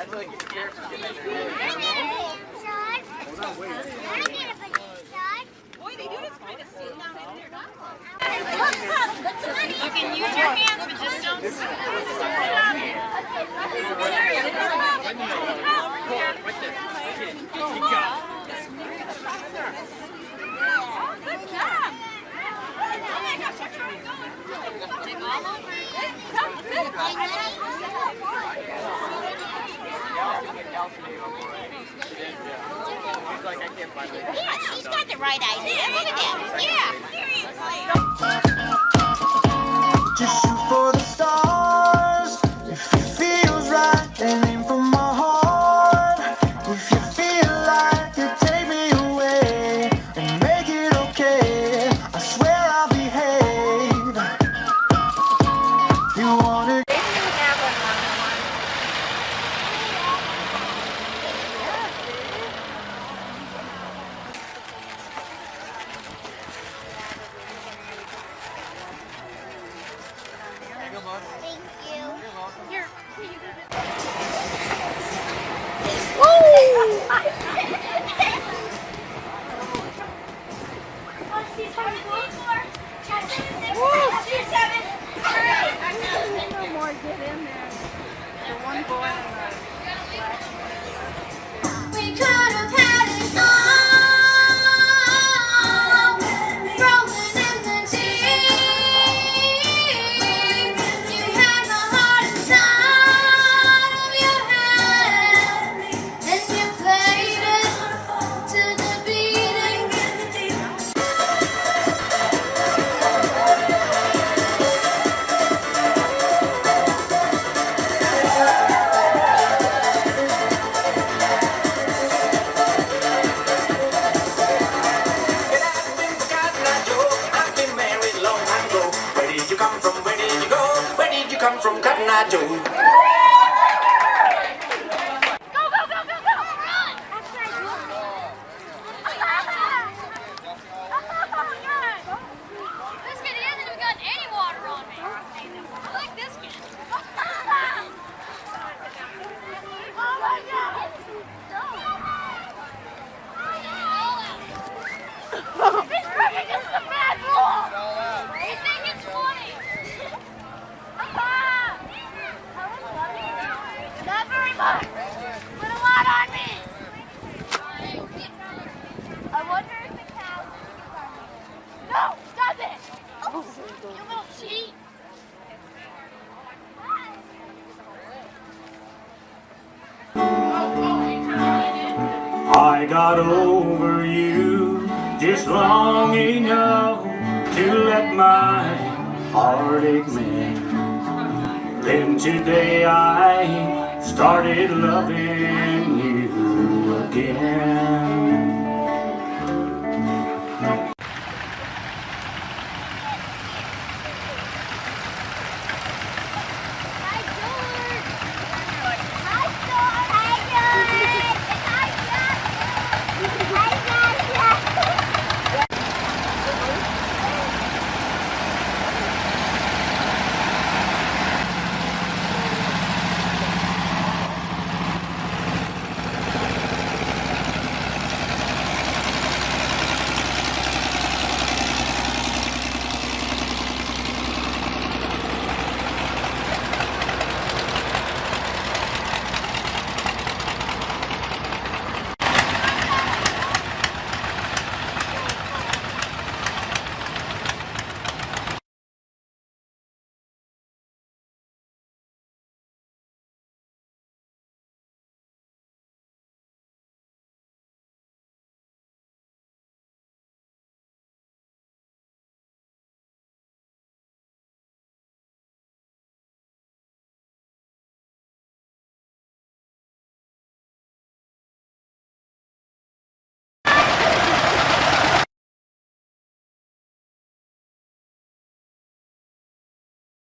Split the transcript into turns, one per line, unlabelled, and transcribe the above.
Boy, they do this kind of sit down in there, not you can use your hands, but just don't stir it on there. Oh, good job. Oh my gosh, you're trying to go. Take all over it. Yeah, she's got the right idea. Look at that. Yeah, seriously.
Just shoot for the stars. If it feels right, then aim for my heart. If you feel like it, take me away and make it okay. I swear I'll behave. You wanna?
Thank you. You're welcome. Here.
No more get in there. The one boy and the black man.
We could have had it all, rolling in the deep. You had the heart inside of your head, and you played it to the beating.
From Cotton Eye Joe.
Go, go, go, go, go! Run! That's right. This kid hasn't got any water on me. I like this kid. Oh my God! He's tripping. This is a bad rule. You think it's funny? Not very much. Put a lot on me. I wonder if the cow No, stop it. Oh, you little cheat.
I got over you just long enough to let my heartache mend. Then today I started loving you again.